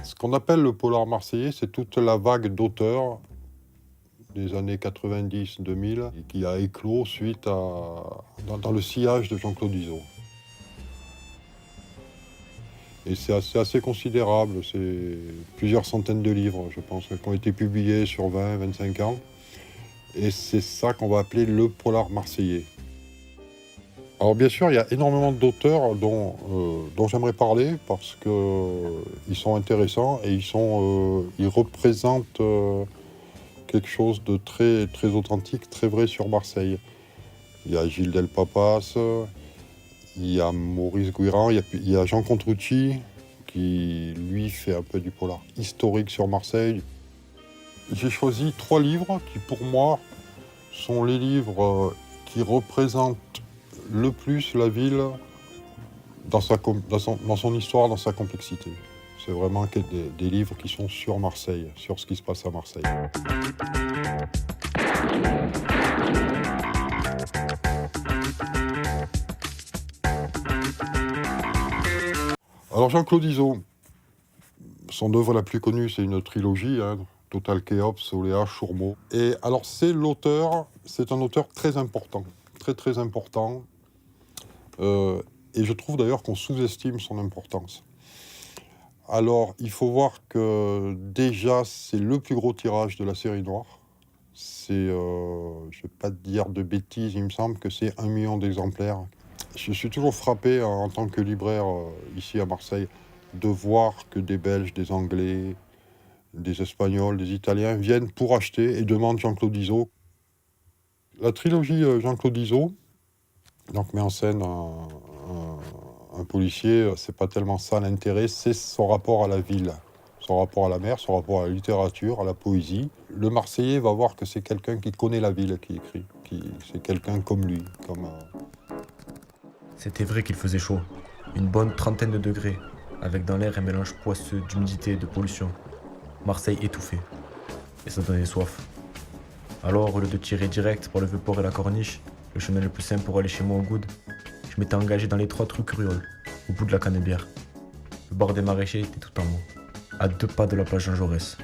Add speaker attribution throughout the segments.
Speaker 1: Ce qu'on appelle le polar marseillais, c'est toute la vague d'auteurs des années 90-2000 qui a éclos suite dans le sillage de Jean-Claude Izzo. Et c'est assez considérable, c'est plusieurs centaines de livres, je pense, qui ont été publiés sur 20-25 ans. Et c'est ça qu'on va appeler le polar marseillais. Alors bien sûr, il y a énormément d'auteurs dont j'aimerais parler parce qu'ils sont intéressants et ils représentent quelque chose de très, très authentique, très vrai sur Marseille. Il y a Gilles Delpapas, il y a Maurice Guiran, il y a Jean Contrucci qui, lui, fait un peu du polar historique sur Marseille. J'ai choisi 3 livres qui, pour moi, sont les livres qui représentent le plus la ville dans son histoire, dans sa complexité. C'est vraiment des livres qui sont sur Marseille, sur ce qui se passe à Marseille. Alors Jean-Claude Izzo, son œuvre la plus connue, c'est une trilogie, Total Kéops, Oléa, Chourmeau. Et alors c'est un auteur très important, très très important. Et je trouve d'ailleurs qu'on sous-estime son importance. Alors, il faut voir que déjà, c'est le plus gros tirage de la série noire. Je ne vais pas te dire de bêtises, il me semble que c'est 1 million d'exemplaires. Je suis toujours frappé en tant que libraire ici à Marseille de voir que des Belges, des Anglais, des Espagnols, des Italiens viennent pour acheter et demandent Jean-Claude Izzo. La trilogie Jean-Claude Izzo met en scène un policier, c'est pas tellement ça l'intérêt, c'est son rapport à la ville, son rapport à la mer, son rapport à la littérature, à la poésie. Le Marseillais va voir que c'est quelqu'un qui connaît la ville qui écrit, c'est quelqu'un comme lui.
Speaker 2: C'était vrai qu'il faisait chaud, une bonne trentaine de degrés, avec dans l'air un mélange poisseux d'humidité et de pollution. Marseille étouffait, et ça donnait soif. Alors, au lieu de tirer direct pour le Vieux-Port et la Corniche, le chemin le plus simple pour aller chez moi au Goude, je m'étais engagé dans l'étroite rue Curiole, au bout de la Canebière. Le bar des maraîchers était tout en haut, à 2 pas de la plage Jean Jaurès.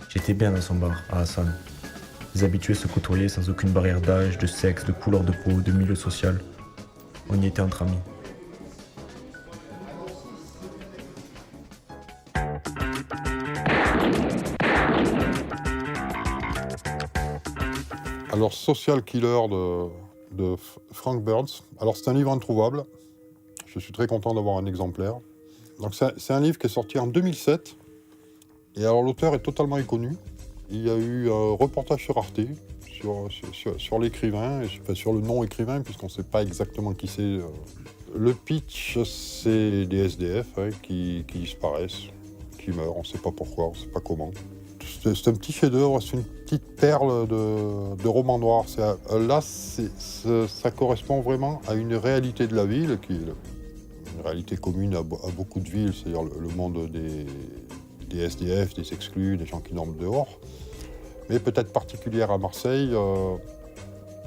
Speaker 2: J'étais bien dans son bar, à Hassan. Les habitués se côtoyaient sans aucune barrière d'âge, de sexe, de couleur de peau, de milieu social. On y était entre amis.
Speaker 1: Alors, Social Killer de Frank Burns. Alors, c'est un livre introuvable. Je suis très content d'avoir un exemplaire. Donc, c'est un livre qui est sorti en 2007. Et alors, l'auteur est totalement inconnu. Il y a eu un reportage sur Arte, sur l'écrivain, sur le non-écrivain, puisqu'on ne sait pas exactement qui c'est. Le pitch, c'est des SDF qui disparaissent, qui meurent. On ne sait pas pourquoi, on ne sait pas comment. C'est un petit chef-d'œuvre, c'est une petite perle de roman noir. Ça correspond vraiment à une réalité de la ville, qui est une réalité commune à beaucoup de villes, c'est-à-dire le monde des SDF, des exclus, des gens qui dorment dehors, mais peut-être particulière à Marseille,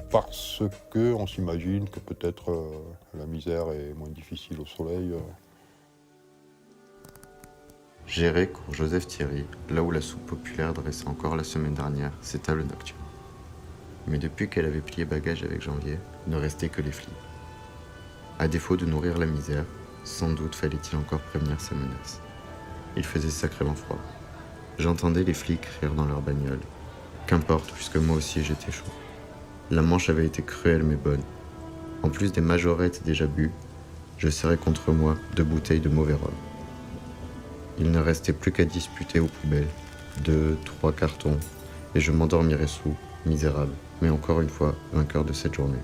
Speaker 1: parce qu'on s'imagine que peut-être la misère est moins difficile au soleil.
Speaker 3: J'errais cours Joseph Thierry, là où la soupe populaire dressait encore la semaine dernière ses tables nocturnes. Mais depuis qu'elle avait plié bagages avec Janvier, ne restait que les flics. À défaut de nourrir la misère, sans doute fallait-il encore prévenir sa menace. Il faisait sacrément froid. J'entendais les flics rire dans leur bagnole. Qu'importe, puisque moi aussi j'étais chaud. La manche avait été cruelle mais bonne. En plus des majorettes déjà bues, je serrais contre moi 2 bouteilles de mauvais rhum. Il ne restait plus qu'à disputer aux poubelles, 2, 3 cartons, et je m'endormirais sous, misérable, mais encore une fois, vainqueur de cette journée.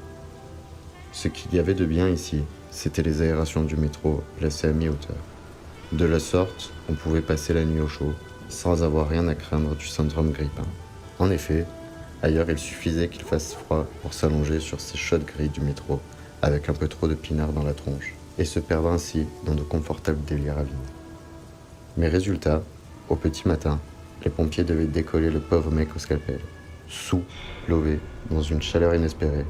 Speaker 3: Ce qu'il y avait de bien ici, c'était les aérations du métro placées à mi-hauteur. De la sorte, on pouvait passer la nuit au chaud, sans avoir rien à craindre du syndrome grippin. En effet, ailleurs il suffisait qu'il fasse froid pour s'allonger sur ces chaudes grilles du métro, avec un peu trop de pinard dans la tronche, et se perdre ainsi dans de confortables délires à vide. Mais résultat, au petit matin, les pompiers devaient décoller le pauvre mec au scalpel. Sous, lové, dans une chaleur inespérée,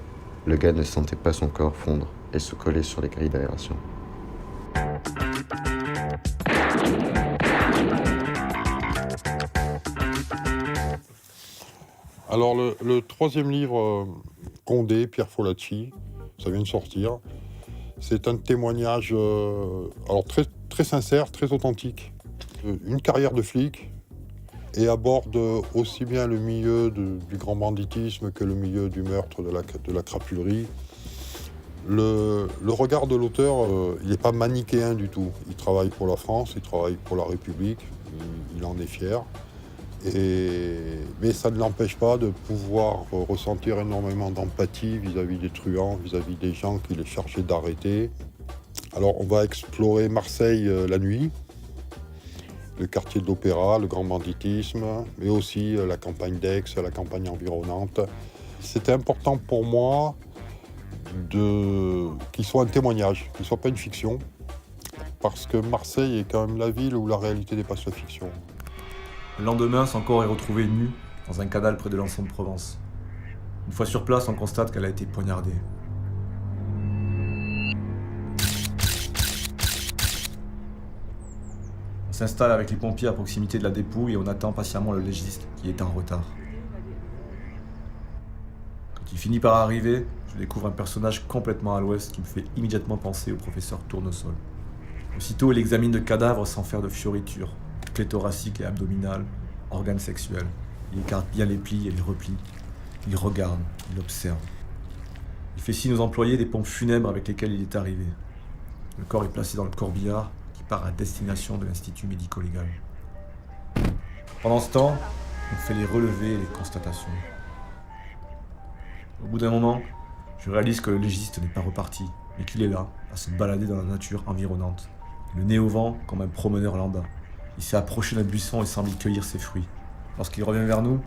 Speaker 3: le gars ne sentait pas son corps fondre et se coller sur les grilles d'aération.
Speaker 1: Alors le troisième livre, Condé, Pierre Folacci, ça vient de sortir. C'est un témoignage alors très, très sincère, très authentique. Une carrière de flic et aborde aussi bien le milieu du grand banditisme que le milieu du meurtre, de la crapulerie. Le regard de l'auteur, il n'est pas manichéen du tout. Il travaille pour la France, il travaille pour la République, il en est fier. Mais ça ne l'empêche pas de pouvoir ressentir énormément d'empathie vis-à-vis des truands, vis-à-vis des gens qu'il est chargé d'arrêter. Alors on va explorer Marseille la nuit, le quartier de l'Opéra, le grand banditisme, mais aussi la campagne d'Aix, la campagne environnante. C'était important pour moi qu'il soit un témoignage, qu'il ne soit pas une fiction, parce que Marseille est quand même la ville où la réalité dépasse la fiction.
Speaker 2: Le lendemain, son corps est retrouvé nu dans un canal près de l'Anson de Provence. Une fois sur place, on constate qu'elle a été poignardée. On s'installe avec les pompiers à proximité de la dépouille et on attend patiemment le légiste qui est en retard. Quand il finit par arriver, je découvre un personnage complètement à l'ouest qui me fait immédiatement penser au professeur Tournesol. Aussitôt, il examine le cadavre sans faire de fioritures. Clé thoracique et abdominale, organes sexuels. Il écarte bien les plis et les replis. Il regarde, il observe. Il fait signe aux employés des pompes funèbres avec lesquelles il est arrivé. Le corps est placé dans le corbillard qui part à destination de l'Institut médico-légal. Pendant ce temps, on fait les relevés et les constatations. Au bout d'un moment, je réalise que le légiste n'est pas reparti, mais qu'il est là, à se balader dans la nature environnante. Le nez au vent comme un promeneur lambda. Il s'est approché d'un buisson et semble y cueillir ses fruits. Lorsqu'il revient vers nous,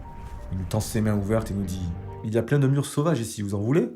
Speaker 2: il nous tend ses mains ouvertes et nous dit « Il y a plein de murs sauvages ici, vous en voulez ?»